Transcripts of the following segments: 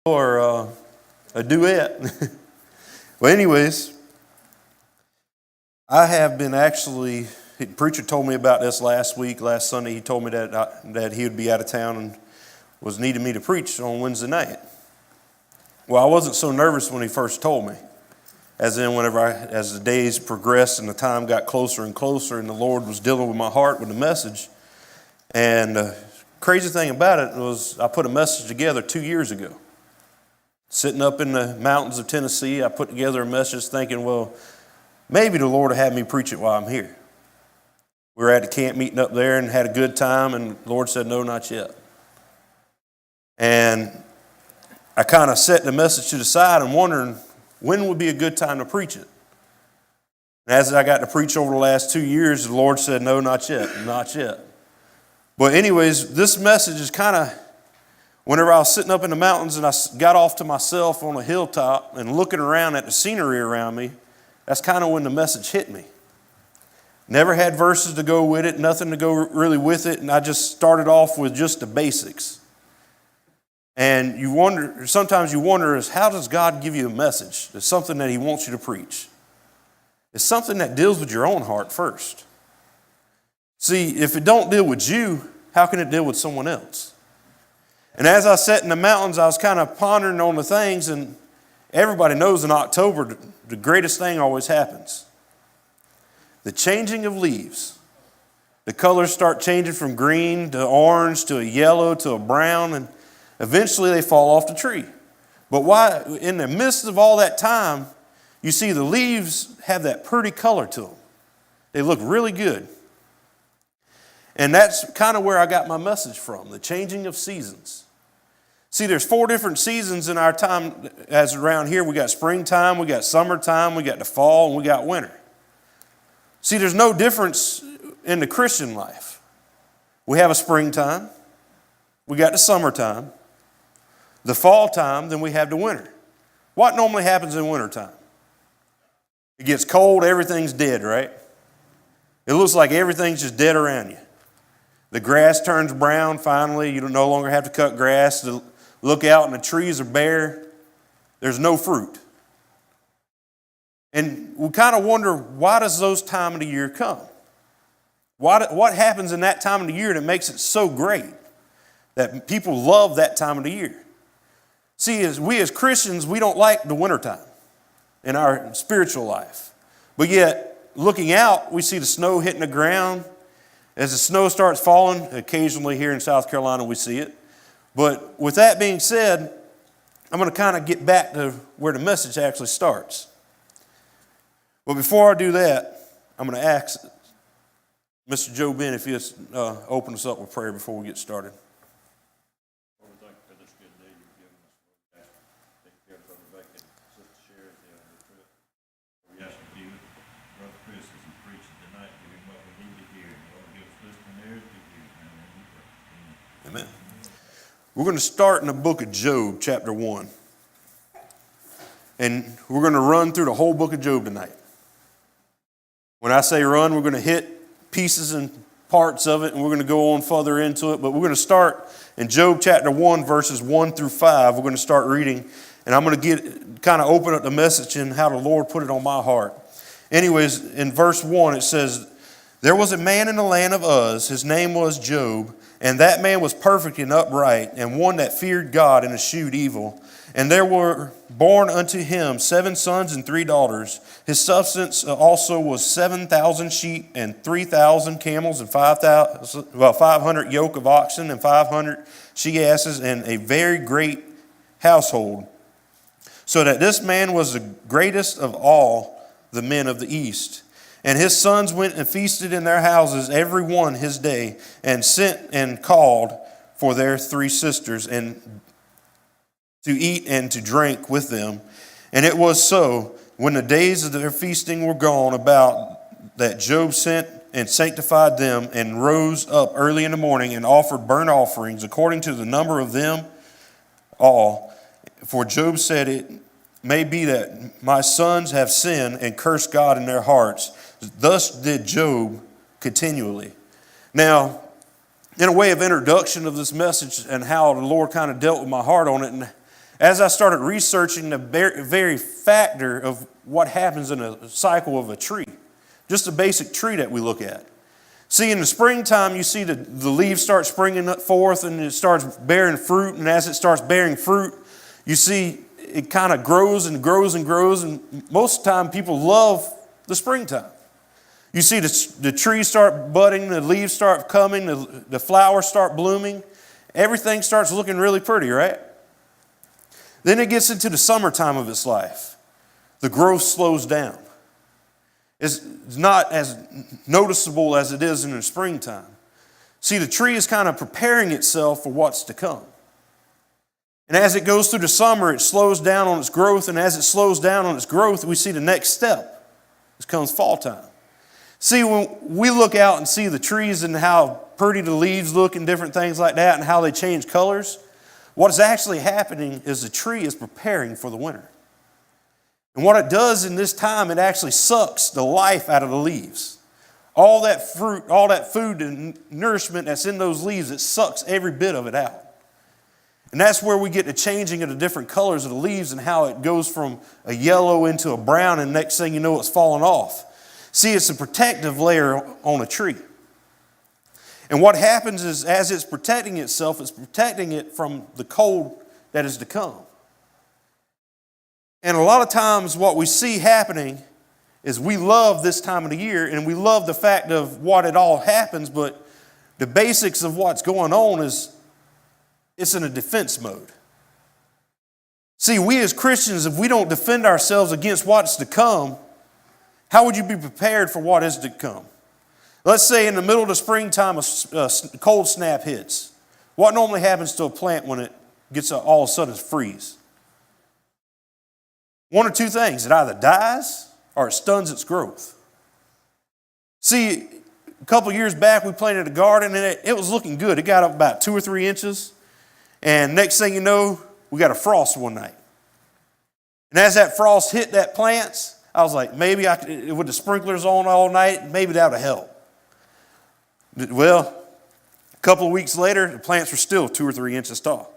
or a duet. Well, anyways, I have been the preacher told me about this last Sunday. He told me that he would be out of town and was needing me to preach on Wednesday night. Well, I wasn't so nervous when he first told me. As the days progressed and the time got closer and closer and the Lord was dealing with my heart with the message. And the crazy thing about it was I put a message together 2 years ago. Sitting up in the mountains of Tennessee, I put together a message thinking, well, maybe the Lord will have me preach it while I'm here. We were at the camp meeting up there and had a good time, and the Lord said, no, not yet. And I kind of set the message to the side and wondering when would be a good time to preach it. And as I got to preach over the last 2 years, the Lord said, no, not yet, not yet. But anyways, this message is kind of, whenever I was sitting up in the mountains and I got off to myself on a hilltop and looking around at the scenery around me, that's kind of when the message hit me. Never had verses to go with it, nothing to go really with it, and I just started off with just the basics. And sometimes you wonder is how does God give you a message? It's something that he wants you to preach. It's something that deals with your own heart first. See, if it don't deal with you, how can it deal with someone else? And as I sat in the mountains, I was kind of pondering on the things, and everybody knows in October, the greatest thing always happens. The changing of leaves. The colors start changing from green to orange to a yellow to a brown, and eventually they fall off the tree. But why, in the midst of all that time, you see the leaves have that pretty color to them. They look really good. And that's kind of where I got my message from, the changing of seasons. See, there's 4 different seasons in our time as around here. We got springtime, we got summertime, we got the fall, and we got winter. See, there's no difference in the Christian life. We have a springtime, we got the summertime, the fall time, then we have the winter. What normally happens in wintertime? It gets cold, everything's dead, right? It looks like everything's just dead around you. The grass turns brown finally. You no longer have to cut grass. To look out and the trees are bare. There's no fruit. And we kind of wonder, why does those time of the year come? What happens in that time of the year that makes it so great that people love that time of the year? See, we as Christians, we don't like the wintertime in our spiritual life. But yet, looking out, we see the snow hitting the ground. As the snow starts falling, occasionally here in South Carolina we see it. But with that being said, I'm going to kind of get back to where the message actually starts. But before I do that, I'm going to ask Mr. Joe Ben if he'll open us up with prayer before we get started. Lord, thank you for this good day you've given us. Take care of Brother Becky and Sister Sherry on the trip. We ask you, Brother Chris, as he preaches tonight, give him what we need to hear. Lord, give us listening ears to hear. Amen. We're going to start in the book of Job, chapter 1. And we're going to run through the whole book of Job tonight. When I say run, we're going to hit pieces and parts of it, and we're going to go on further into it. But we're going to start in Job chapter 1, verses 1 through 5. We're going to start reading, and I'm going to kind of open up the message and how the Lord put it on my heart. Anyways, in verse 1, it says, there was a man in the land of Uz, his name was Job, and that man was perfect and upright, and one that feared God and eschewed evil. And there were born unto him 7 sons and 3 daughters. His substance also was 7,000 sheep and 3,000 camels and 500 yoke of oxen and 500 she-asses and a very great household. So that this man was the greatest of all the men of the east. And his sons went and feasted in their houses every one his day, and sent and called for their 3 sisters, and to eat and to drink with them. And it was so, when the days of their feasting were gone about, that Job sent and sanctified them, and rose up early in the morning, and offered burnt offerings according to the number of them all. For Job said, it may be that my sons have sinned and cursed God in their hearts. Thus did Job continually. Now, in a way of introduction of this message and how the Lord kind of dealt with my heart on it, and as I started researching the very factor of what happens in a cycle of a tree, just a basic tree that we look at. See, in the springtime, you see the leaves start springing up forth and it starts bearing fruit. And as it starts bearing fruit, you see it kind of grows and grows and grows. And most of the time, people love the springtime. You see the trees start budding, the leaves start coming, the flowers start blooming. Everything starts looking really pretty, right? Then it gets into the summertime of its life. The growth slows down. It's not as noticeable as it is in the springtime. See, the tree is kind of preparing itself for what's to come. And as it goes through the summer, it slows down on its growth. And as it slows down on its growth, we see the next step. It comes fall time. See, when we look out and see the trees and how pretty the leaves look and different things like that and how they change colors, what is actually happening is the tree is preparing for the winter. And what it does in this time, it actually sucks the life out of the leaves. All that fruit, all that food and nourishment that's in those leaves, it sucks every bit of it out. And that's where we get the changing of the different colors of the leaves and how it goes from a yellow into a brown, and next thing you know, it's falling off. See, it's a protective layer on a tree. And what happens is, as it's protecting itself, it's protecting it from the cold that is to come. And a lot of times what we see happening is we love this time of the year and we love the fact of what it all happens, but the basics of what's going on is it's in a defense mode. See, we as Christians, if we don't defend ourselves against what's to come, how would you be prepared for what is to come? Let's say in the middle of the springtime a cold snap hits. What normally happens to a plant when it gets all of a sudden freeze? One or two things. It either dies or it stuns its growth. See, a couple years back we planted a garden and it was looking good. It got up about 2 or 3 inches. And next thing you know, we got a frost one night. And as that frost hit that plants, I was like, maybe I could, with the sprinklers on all night, maybe that would help. Well, a couple of weeks later, the plants were still 2 or 3 inches tall.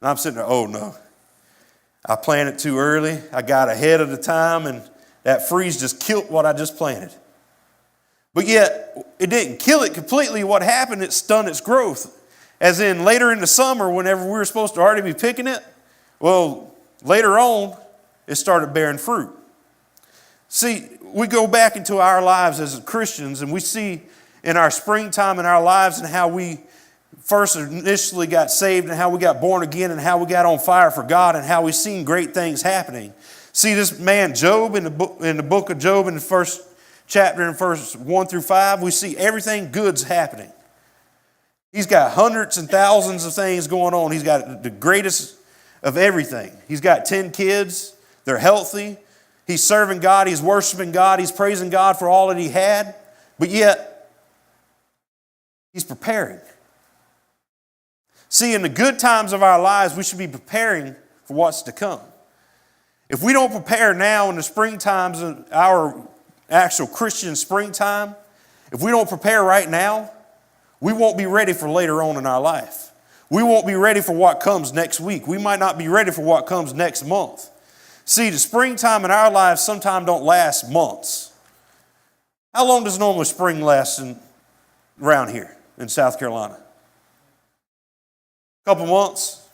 And I'm sitting there, oh no. I planted too early. I got ahead of the time, and that freeze just killed what I just planted. But yet, it didn't kill it completely. What happened, it stunned its growth. As in, later in the summer, whenever we were supposed to already be picking it, well, later on, it started bearing fruit. See, we go back into our lives as Christians, and we see in our springtime in our lives and how we first initially got saved and how we got born again and how we got on fire for God and how we've seen great things happening. See, this man Job in the book of Job in the first chapter in verse 1 through 5, we see everything good's happening. He's got hundreds and thousands of things going on. He's got the greatest of everything. He's got 10 kids. They're healthy. He's serving God. He's worshiping God. He's praising God for all that he had. But yet, he's preparing. See, in the good times of our lives, we should be preparing for what's to come. If we don't prepare now in the spring times, our actual Christian springtime, if we don't prepare right now, we won't be ready for later on in our life. We won't be ready for what comes next week. We might not be ready for what comes next month. See, the springtime in our lives sometimes don't last months. How long does normally spring last around here in South Carolina? A couple months.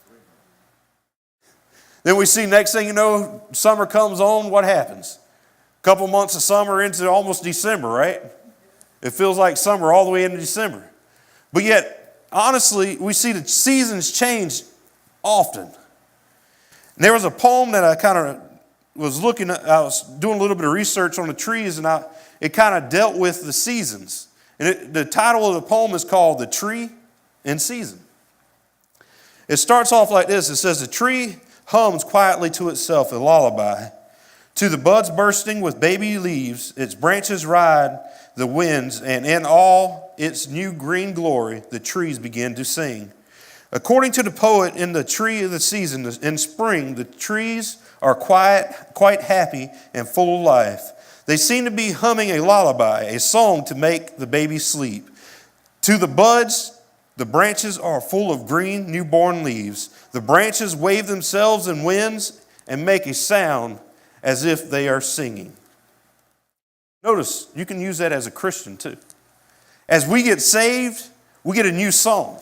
Then we see next thing you know, summer comes on, what happens? A couple months of summer into almost December, right? It feels like summer all the way into December. But yet, honestly, we see the seasons change often. And there was a poem that I kind of was looking at. I was doing a little bit of research on the trees, and it kind of dealt with the seasons. And the title of the poem is called "The Tree in Season." It starts off like this. It says, "The tree hums quietly to itself a lullaby. To the buds bursting with baby leaves, its branches ride the winds, and in all its new green glory, the trees begin to sing. According to the poet, in the tree of the season, in spring, the trees are quiet, quite happy and full of life. They seem to be humming a lullaby, a song to make the baby sleep. To the buds, The branches are full of green, newborn leaves. The branches wave themselves in winds and make a sound as if they are singing. Notice, you can use that as a Christian too. As we get saved, we get a new song.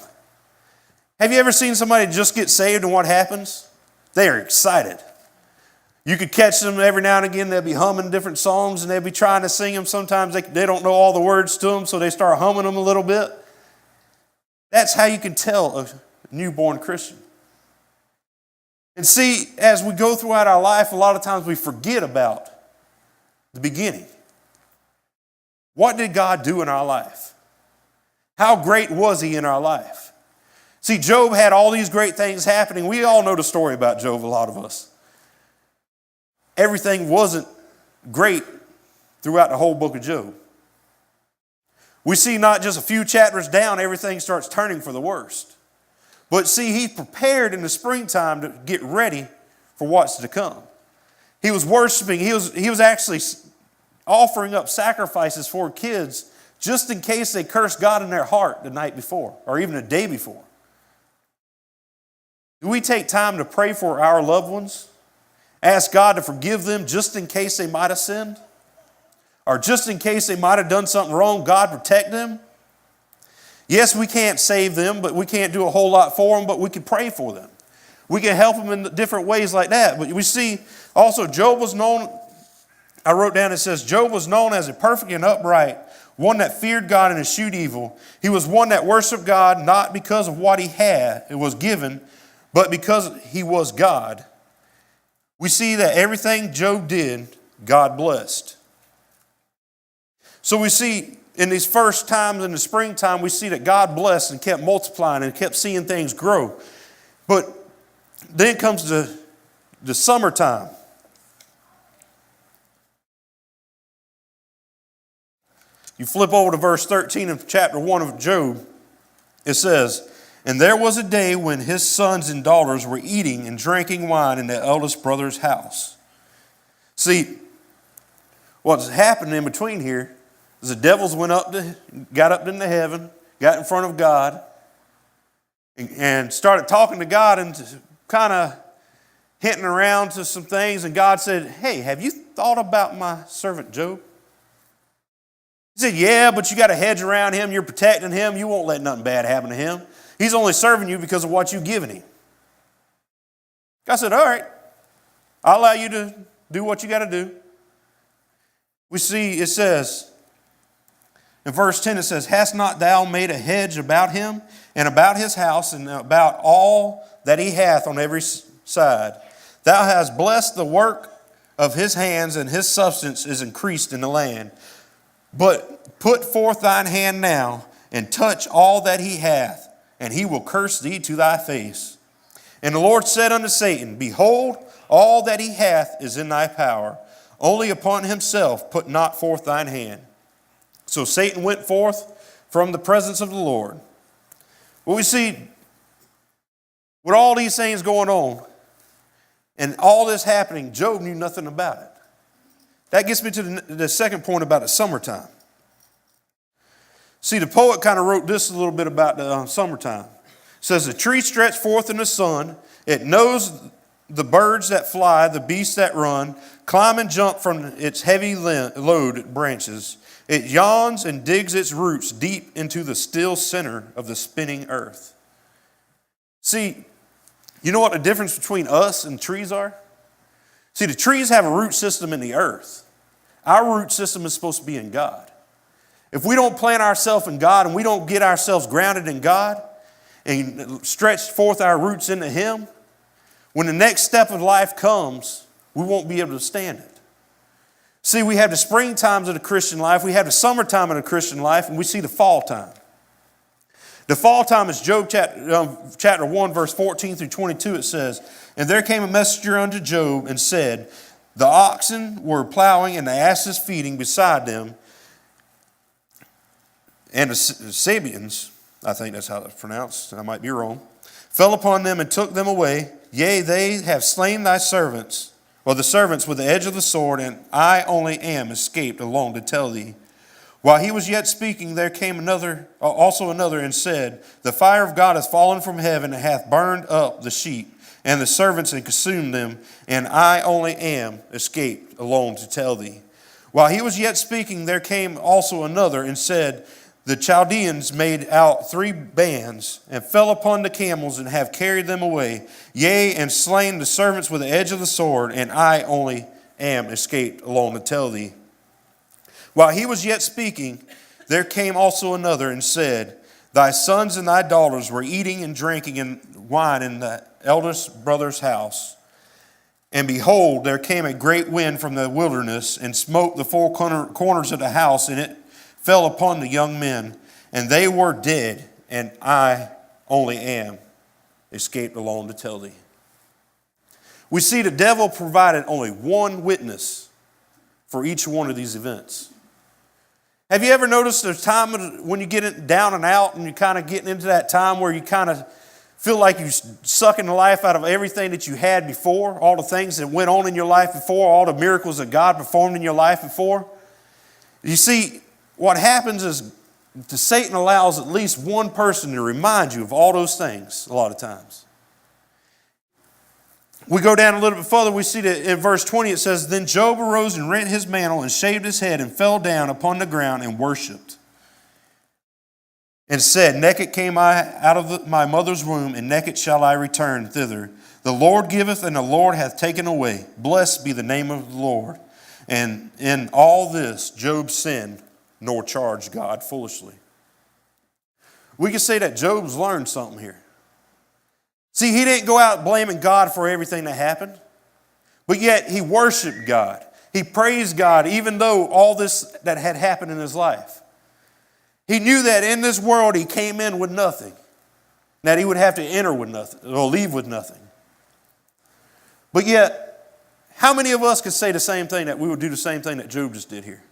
Have you ever seen somebody just get saved and what happens? They are excited. You could catch them every now and again. They'll be humming different songs and they'll be trying to sing them. Sometimes they don't know all the words to them, so they start humming them a little bit. That's how you can tell a newborn Christian. And see, as we go throughout our life, a lot of times we forget about the beginning. What did God do in our life? How great was He in our life? See, Job had all these great things happening. We all know the story about Job, a lot of us. Everything wasn't great throughout the whole book of Job. We see not just a few chapters down, everything starts turning for the worst. But see, he prepared in the springtime to get ready for what's to come. He was worshiping. He was actually offering up sacrifices for kids just in case they cursed God in their heart the night before or even the day before. Do we take time to pray for our loved ones? Ask God to forgive them just in case they might have sinned? Or just in case they might have done something wrong, God protect them? Yes, we can't save them, but we can't do a whole lot for them, but we can pray for them. We can help them in different ways like that. But we see also Job was known, I wrote down, it says, Job was known as a perfect and upright, one that feared God and eschewed evil. He was one that worshiped God not because of what he had, it was given, but because he was God. We see that everything Job did, God blessed. So we see in these first times in the springtime, we see that God blessed and kept multiplying and kept seeing things grow. But then comes the summertime. You flip over to verse 13 of chapter 1 of Job. It says, "And there was a day when his sons and daughters were eating and drinking wine in their eldest brother's house." See, what's happened in between here is the devils got up into heaven, got in front of God, and started talking to God and kind of hinting around to some things. And God said, "Hey, have you thought about my servant Job?" He said, "Yeah, but you got a hedge around him. You're protecting him. You won't let nothing bad happen to him. He's only serving you because of what you've given him." God said, "All right, I'll allow you to do what you got to do." We see it says, in verse 10 it says, "Hast not thou made a hedge about him and about his house and about all that he hath on every side? Thou hast blessed the work of his hands, and his substance is increased in the land. But put forth thine hand now, and touch all that he hath, and he will curse thee to thy face. And the Lord said unto Satan, Behold, all that he hath is in thy power. Only upon himself put not forth thine hand. So Satan went forth from the presence of the Lord." Well, we see, with all these things going on, and all this happening, Job knew nothing about it. That gets me to the second point about the summertime. See, the poet kind of wrote this a little bit about the summertime. It says, "The tree stretched forth in the sun. It knows the birds that fly, the beasts that run, climb and jump from its heavy load branches. It yawns and digs its roots deep into the still center of the spinning earth." See, you know what the difference between us and trees are? See, the trees have a root system in the earth. Our root system is supposed to be in God. If we don't plant ourselves in God and we don't get ourselves grounded in God and stretch forth our roots into Him, when the next step of life comes, we won't be able to stand it. See, we have the spring times of the Christian life, we have the summertime of the Christian life, and we see the fall time. The fall time is Job chapter 1, verse 14 through 22. It says, "And there came a messenger unto Job and said, The oxen were plowing and the asses feeding beside them, and the Sabians," I think that's how it's pronounced, I might be wrong, "fell upon them and took them away. Yea, they have slain thy servants, or the servants with the edge of the sword, and I only am escaped alone to tell thee. While he was yet speaking, there came also another, and said, The fire of God is fallen from heaven, and hath burned up the sheep and the servants, and consumed them, and I only am escaped alone to tell thee. While he was yet speaking, there came also another, and said, The Chaldeans made out 3 bands, and fell upon the camels, and have carried them away, yea, and slain the servants with the edge of the sword, and I only am escaped alone to tell thee. While he was yet speaking, there came also another, and said, Thy sons and thy daughters were eating and drinking wine in the eldest brother's house. And behold, there came a great wind from the wilderness, and smote the 4 corners of the house, and it fell upon the young men, and they were dead, and I only am escaped alone to tell thee. We see the devil provided only one witness for each one of these events. Have you ever noticed there's time when you get down and out, and you're kind of getting into that time where you kind of feel like you're sucking the life out of everything that you had before, all the things that went on in your life before, all the miracles that God performed in your life before? You see, what happens is Satan allows at least one person to remind you of all those things a lot of times. We go down a little bit further, we see that in verse 20 it says, Then Job arose and rent his mantle and shaved his head and fell down upon the ground and worshipped. And said, Naked came I out of my mother's womb, and naked shall I return thither. The Lord giveth, and the Lord hath taken away. Blessed be the name of the Lord. And in all this Job sinned, nor charged God foolishly. We can say that Job's learned something here. See, he didn't go out blaming God for everything that happened, but yet he worshiped God. He praised God even though all this that had happened in his life. He knew that in this world he came in with nothing, that he would have to enter with nothing, or leave with nothing. But yet, how many of us could say the same thing, that we would do the same thing that Job just did here?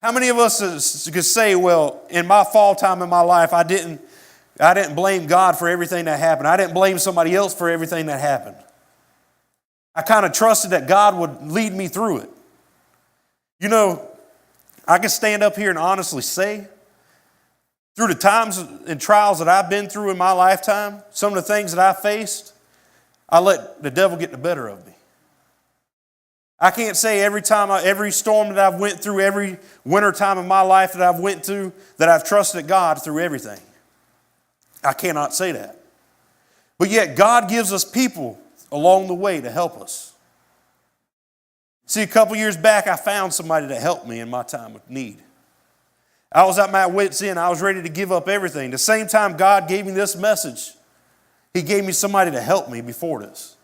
How many of us could say, well, in my fall time in my life, I didn't blame God for everything that happened. I didn't blame somebody else for everything that happened. I kind of trusted that God would lead me through it. You know, I can stand up here and honestly say, through the times and trials that I've been through in my lifetime, some of the things that I faced, I let the devil get the better of me. I can't say every storm that I've went through, every winter time in my life that I've went through, that I've trusted God through everything. I cannot say that. But yet God gives us people along the way to help us. See, a couple years back, I found somebody to help me in my time of need. I was at my wit's end. I was ready to give up everything. The same time God gave me this message, He gave me somebody to help me before this.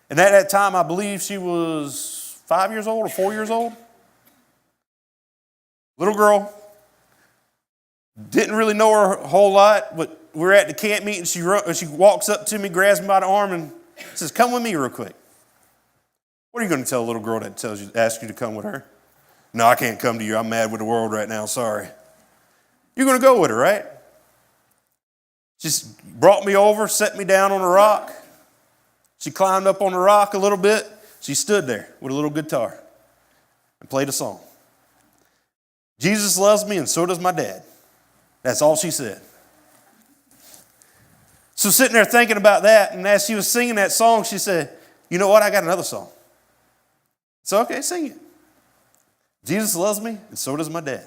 And at that time, I believe she was 5 years old or 4 years old. Little girl. Didn't really know her a whole lot, but we were at the camp meeting. She walks up to me, grabs me by the arm, and says, "Come with me real quick." What are you going to tell a little girl that asks you to come with her? No, I can't come to you. I'm mad with the world right now. Sorry. You're going to go with her, right? She brought me over, set me down on a rock. She climbed up on the rock a little bit. She stood there with a little guitar and played a song. Jesus loves me, and so does my dad. That's all she said. So sitting there thinking about that, and as she was singing that song, she said, "You know what? I got another song." So, okay, sing it. Jesus loves me, and so does my dad.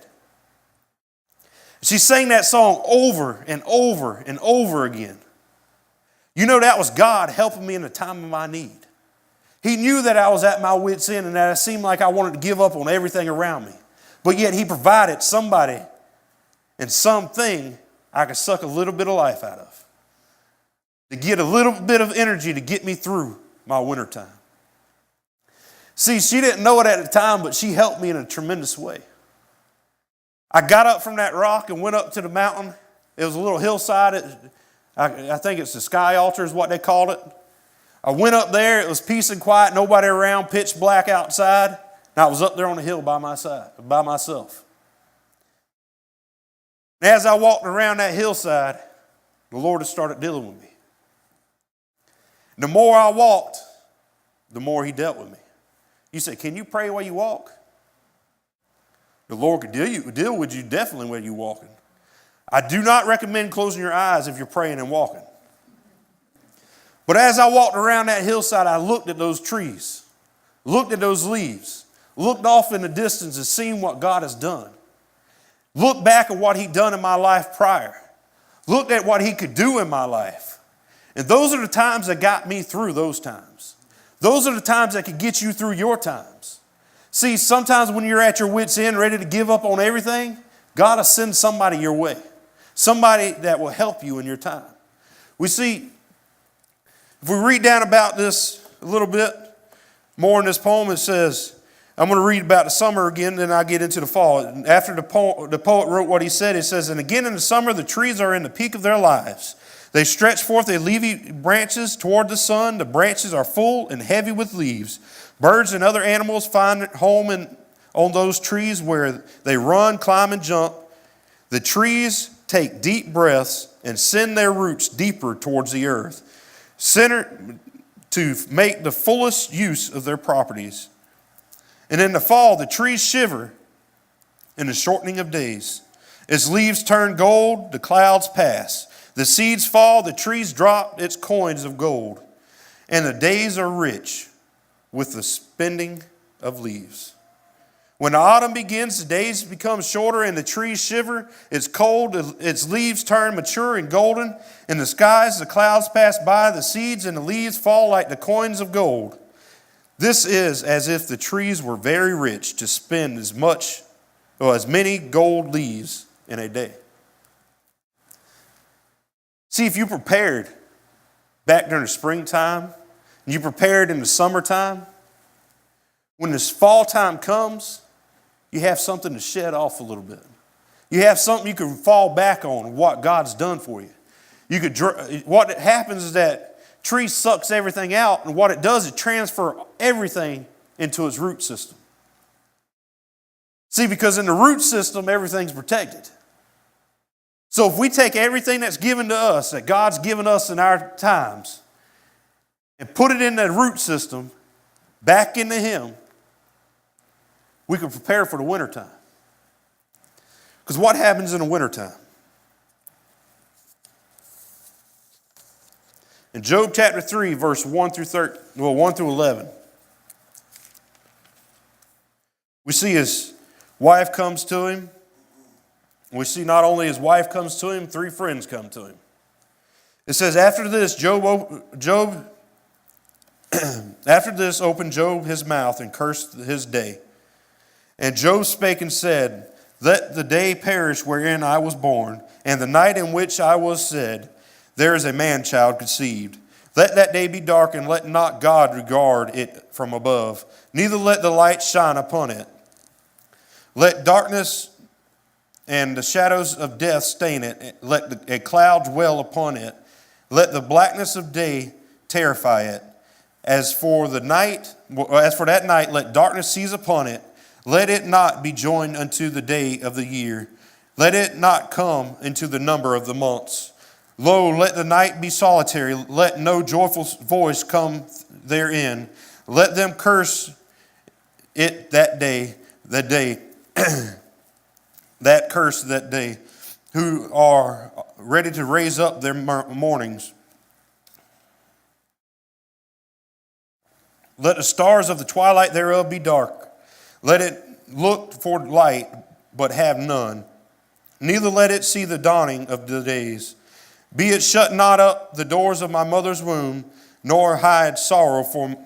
She sang that song over and over and over again. You know, that was God helping me in the time of my need. He knew that I was at my wit's end and that it seemed like I wanted to give up on everything around me. But yet He provided somebody and something I could suck a little bit of life out of, to get a little bit of energy to get me through my wintertime. See, she didn't know it at the time, but she helped me in a tremendous way. I got up from that rock and went up to the mountain. It was a little hillside. I think it's the sky altar is what they called it. I went up there. It was peace and quiet, nobody around, pitch black outside. And I was up there on the hill by myself. And as I walked around that hillside, the Lord had started dealing with me. The more I walked, the more He dealt with me. You say, "Can you pray while you walk?" The Lord could deal with you definitely when you're walking. I do not recommend closing your eyes if you're praying and walking. But as I walked around that hillside, I looked at those trees, looked at those leaves, looked off in the distance and seen what God has done. Looked back at what He'd done in my life prior. Looked at what He could do in my life. And those are the times that got me through those times. Those are the times that could get you through your times. See, sometimes when you're at your wit's end, ready to give up on everything, God will send somebody your way. Somebody that will help you in your time. We see, if we read down about this a little bit more in this poem, it says, I'm going to read about the summer again, then I'll get into the fall. After the poet wrote what he said, it says, and again in the summer, the trees are in the peak of their lives. They stretch forth their leafy branches toward the sun. The branches are full and heavy with leaves. Birds and other animals find home on those trees where they run, climb, and jump. The trees take deep breaths and send their roots deeper towards the earth, centered to make the fullest use of their properties. And in the fall, the trees shiver in the shortening of days. As leaves turn gold, the clouds pass. The seeds fall, the trees drop its coins of gold. And the days are rich with the spending of leaves. When the autumn begins, the days become shorter and the trees shiver. It's cold, its leaves turn mature and golden. In the skies, the clouds pass by, the seeds and the leaves fall like the coins of gold. This is as if the trees were very rich to spend as many gold leaves in a day. See, if you prepared back during the springtime, and you prepared in the summertime, when this fall time comes, you have something to shed off a little bit. You have something you can fall back on, what God's done for you. What happens is that tree sucks everything out, and what it does, it transfers everything into its root system. See, because in the root system, everything's protected. So if we take everything that's given to us, that God's given us in our times, and put it in that root system, back into Him, we can prepare for the wintertime. Because what happens in the wintertime? In Job chapter 3, verse 1 through 11, we see his wife comes to him. We see not only his wife comes to him, 3 friends come to him. It says, after this opened Job his mouth and cursed his day. And Job spake and said, let the day perish wherein I was born, and the night in which I was said, there is a man-child conceived. Let that day be dark, and let not God regard it from above. Neither let the light shine upon it. Let darkness and the shadows of death stain it. Let a cloud dwell upon it. Let the blackness of day terrify it. As for that night, let darkness seize upon it. Let it not be joined unto the day of the year. Let it not come into the number of the months. Lo, let the night be solitary. Let no joyful voice come therein. Let them curse it that day, that curse that day, who are ready to raise up their mournings. Let the stars of the twilight thereof be dark. Let it look for light, but have none. Neither let it see the dawning of the days. Be it shut not up the doors of my mother's womb, nor hide sorrow from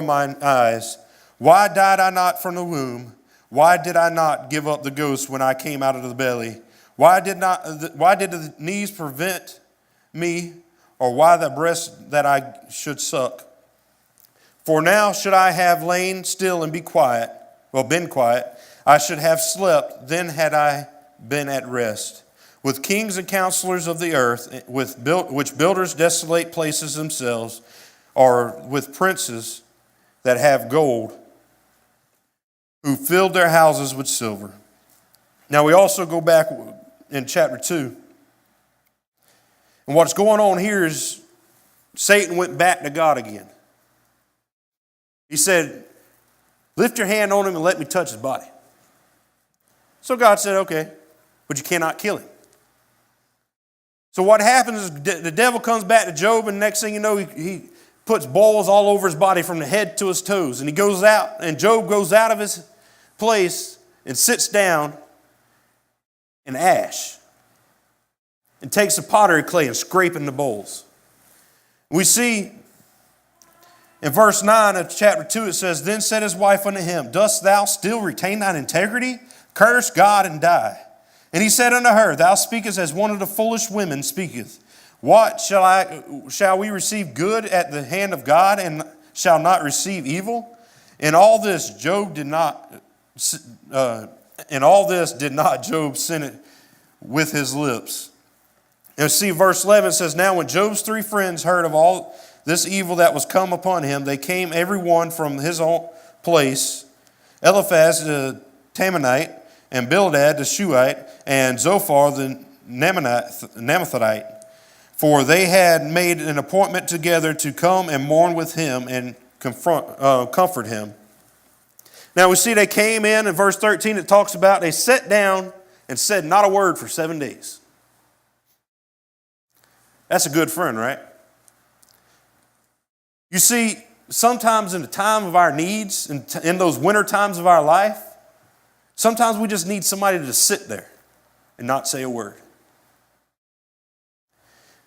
mine eyes. Why died I not from the womb? Why did I not give up the ghost when I came out of the belly? Why did the knees prevent me, or why the breast that I should suck? For now should I have lain still and been quiet, I should have slept, then had I been at rest. With kings and counselors of the earth, which builders desolate places themselves, or with princes that have gold, who filled their houses with silver. Now we also go back in chapter 2. And what's going on here is Satan went back to God again. He said, lift your hand on him and let me touch his body. So God said, okay, but you cannot kill him. So what happens is the devil comes back to Job, and next thing you know, he puts boils all over his body from the head to his toes. And he goes out, and Job goes out of his place and sits down in ash and takes the pottery clay and scraping the bowls. We see in verse 9 of chapter 2, it says, Then said his wife unto him, Dost thou still retain thine integrity? Curse God and die. And he said unto her, Thou speakest as one of the foolish women speaketh. What shall we receive good at the hand of God, and shall not receive evil? In all this did not Job sin it with his lips. And see, verse 11 says, Now when Job's 3 friends heard of all this evil that was come upon him, they came every one from his own place, Eliphaz the Temanite, and Bildad the Shuhite, and Zophar the Naamathite. For they had made an appointment together to come and mourn with him and comfort him. Now we see they came in verse 13 it talks about they sat down and said not a word for 7 days. That's a good friend, right? You see, sometimes in the time of our needs, in those winter times of our life, sometimes we just need somebody to sit there and not say a word.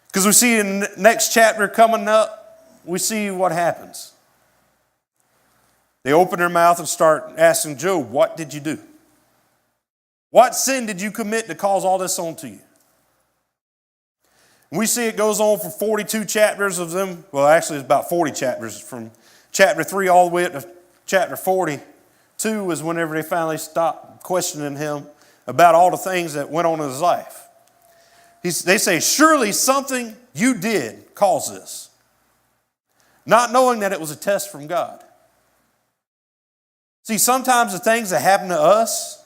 Because we see in the next chapter coming up, we see what happens. They open their mouth and start asking Job, what did you do? What sin did you commit to cause all this on to you? We see it goes on for 42 chapters of them. Well, actually, it's about 40 chapters. From chapter 3 all the way up to chapter 42 was whenever they finally stopped questioning him about all the things that went on in his life. They say, surely something you did caused this. Not knowing that it was a test from God. See, sometimes the things that happen to us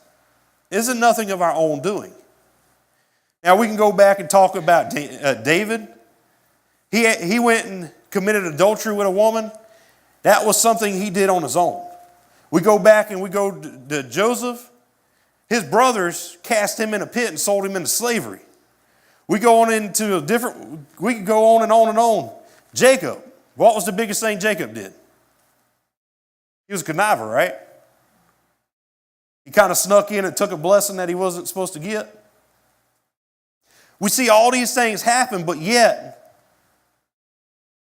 isn't nothing of our own doing. Now, we can go back and talk about David. He went and committed adultery with a woman. That was something he did on his own. We go back and we go to Joseph. His brothers cast him in a pit and sold him into slavery. We go on into we could go on and on and on. Jacob. What was the biggest thing Jacob did? He was a conniver, right? He kind of snuck in and took a blessing that he wasn't supposed to get. We see all these things happen, but yet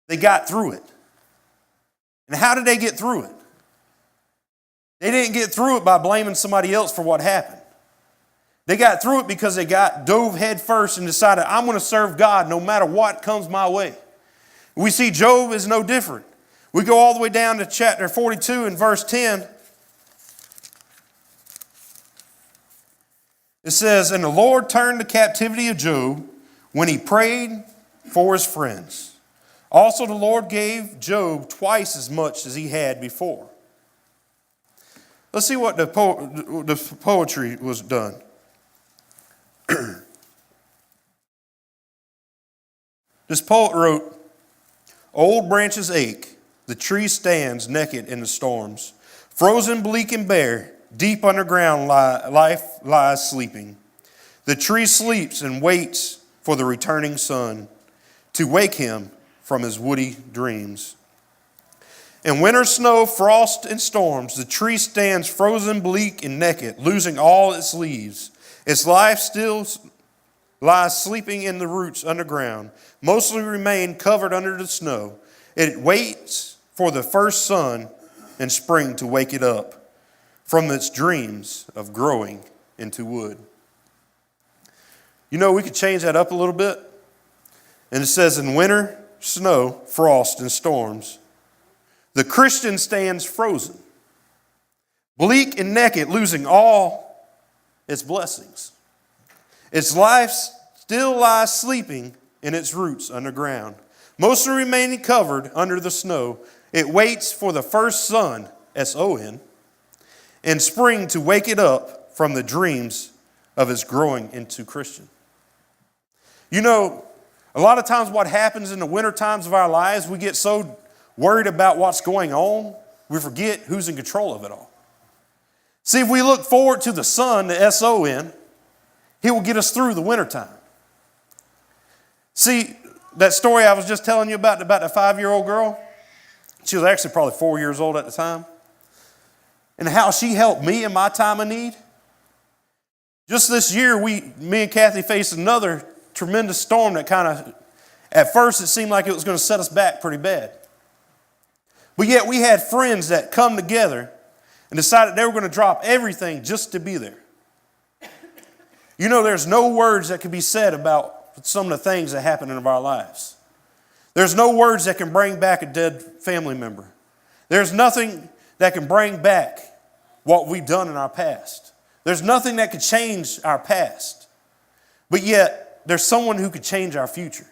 they got through it. And how did they get through it? They didn't get through it by blaming somebody else for what happened. They got through it because they dove head first and decided, I'm going to serve God no matter what comes my way. We see Job is no different. We go all the way down to chapter 42 and verse 10. It says, And the Lord turned the captivity of Job when he prayed for his friends. Also the Lord gave Job twice as much as he had before. Let's see what the poetry was done. This poet wrote, Old branches ache, the tree stands naked in the storms. Frozen, bleak, and bare, deep underground life lies sleeping. The tree sleeps and waits for the returning sun to wake him from his woody dreams. In winter snow, frost, and storms, the tree stands frozen, bleak, and naked, losing all its leaves. Its life still lies sleeping in the roots underground, mostly remain covered under the snow. It waits for the first sun in spring to wake it up from its dreams of growing into wood. You know, we could change that up a little bit. And it says, in winter, snow, frost, and storms, the Christian stands frozen, bleak and naked, losing all its blessings. Its life still lies sleeping in its roots underground, mostly remaining covered under the snow. It waits for the first sun, S-O-N, in spring to wake it up from the dreams of its growing into Christian. You know, a lot of times what happens in the winter times of our lives, we get so worried about what's going on, we forget who's in control of it all. See, if we look forward to the sun, the S-O-N, he will get us through the wintertime. See, that story I was just telling you about the 5-year-old girl, she was actually probably 4 years old at the time, and how she helped me in my time of need. Just this year, me and Kathy faced another tremendous storm that kind of, at first it seemed like it was going to set us back pretty bad. But yet we had friends that come together and decided they were going to drop everything just to be there. You know, there's no words that can be said about some of the things that happen in our lives. There's no words that can bring back a dead family member. There's nothing that can bring back what we've done in our past. There's nothing that could change our past. But yet, there's someone who could change our future.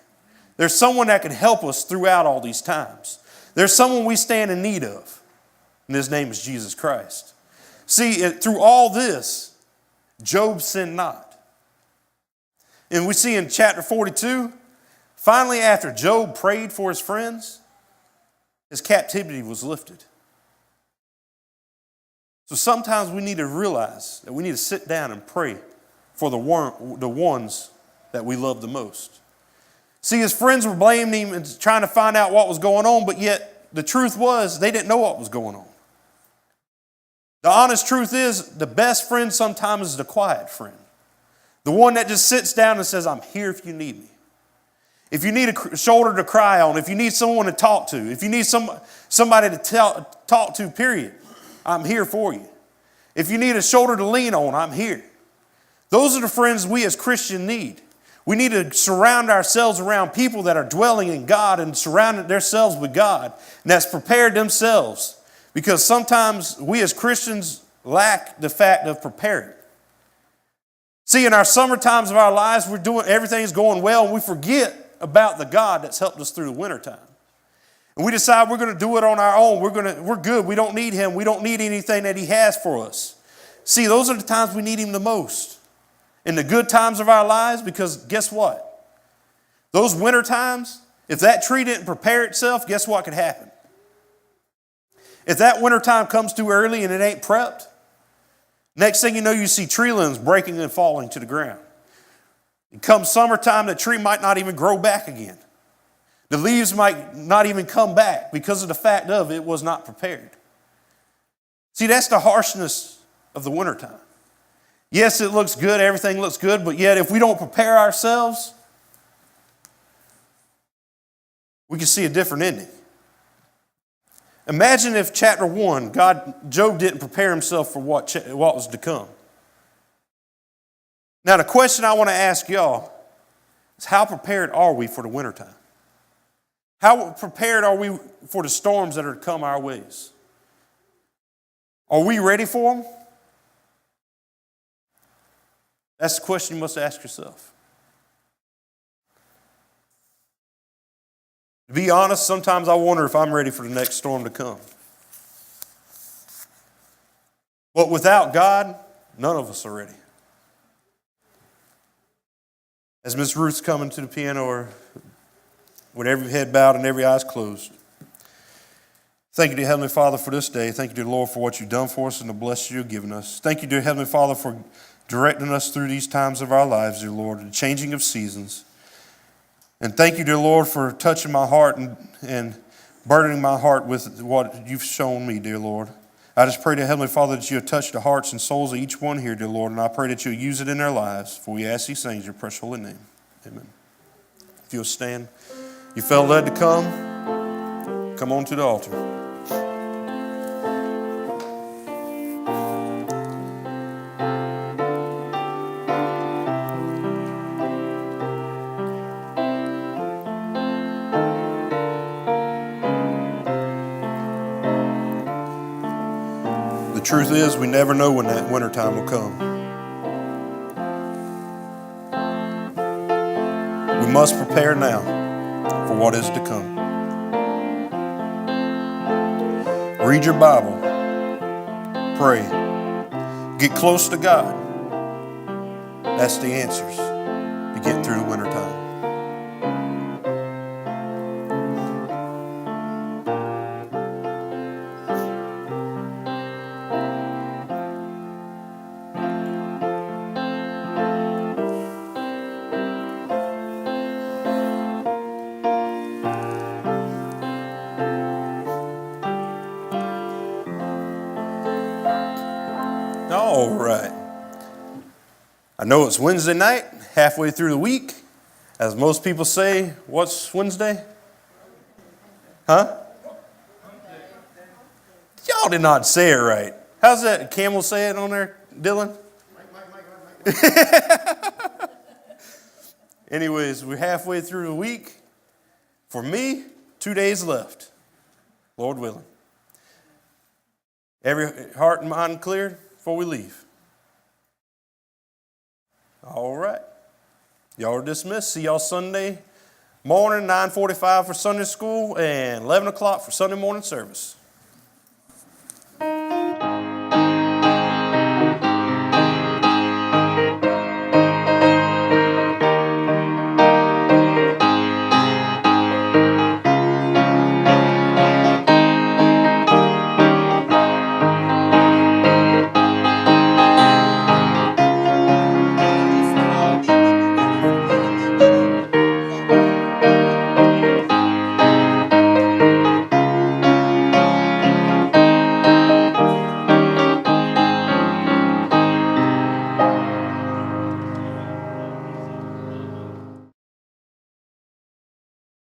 There's someone that can help us throughout all these times. There's someone we stand in need of, and his name is Jesus Christ. See, through all this, Job sinned not. And we see in chapter 42, finally after Job prayed for his friends, his captivity was lifted. So sometimes we need to realize that we need to sit down and pray for the ones that we love the most. See, his friends were blaming him and trying to find out what was going on, but yet the truth was they didn't know what was going on. The honest truth is the best friend sometimes is the quiet friend. The one that just sits down and says, I'm here if you need me. If you need a shoulder to cry on, if you need someone to talk to, if you need somebody to talk to, period, I'm here for you. If you need a shoulder to lean on, I'm here. Those are the friends we as Christians need. We need to surround ourselves around people that are dwelling in God and surrounding themselves with God, and that's prepared themselves. Because sometimes we as Christians lack the fact of preparing. See, in our summer times of our lives, everything's going well, and we forget about the God that's helped us through the wintertime. And we decide we're going to do it on our own. We're good. We don't need him. We don't need anything that he has for us. See, those are the times we need him the most. In the good times of our lives, because guess what? Those winter times, if that tree didn't prepare itself, guess what could happen? If that winter time comes too early and it ain't prepped, next thing you know, you see tree limbs breaking and falling to the ground. It comes summertime, the tree might not even grow back again. The leaves might not even come back because of the fact of it was not prepared. See, that's the harshness of the wintertime. Yes, it looks good, everything looks good, but yet if we don't prepare ourselves, we can see a different ending. Imagine if chapter 1, Job didn't prepare himself for what was to come. Now the question I want to ask y'all is, how prepared are we for the wintertime? How prepared are we for the storms that are to come our ways? Are we ready for them? That's the question you must ask yourself. To be honest, sometimes I wonder if I'm ready for the next storm to come. But without God, none of us are ready. As Miss Ruth's coming to the piano, or with every head bowed and every eyes closed. Thank you, dear Heavenly Father, for this day. Thank you, dear Lord, for what you've done for us and the blessing you've given us. Thank you, dear Heavenly Father, for directing us through these times of our lives, dear Lord, the changing of seasons. And thank you, dear Lord, for touching my heart and burdening my heart with what you've shown me, dear Lord. I just pray, dear Heavenly Father, that you have touched the hearts and souls of each one here, dear Lord, and I pray that you'll use it in their lives. For we ask these things in your precious holy name. Amen. If you'll stand. You felt led to come on to the altar. The truth is, we never know when that wintertime will come. We must prepare now for what is to come. Read your Bible. Pray. Get close to God. That's the answers to get through the wintertime. All right. I know it's Wednesday night, halfway through the week. As most people say, what's Wednesday? Huh? Y'all did not say it right. How's that camel say it on there, Dylan? Anyways, we're halfway through the week. For me, 2 days left, Lord willing. Every heart and mind cleared before we leave? All right. Y'all are dismissed. See y'all Sunday morning, 9:45 for Sunday school and 11 o'clock for Sunday morning service.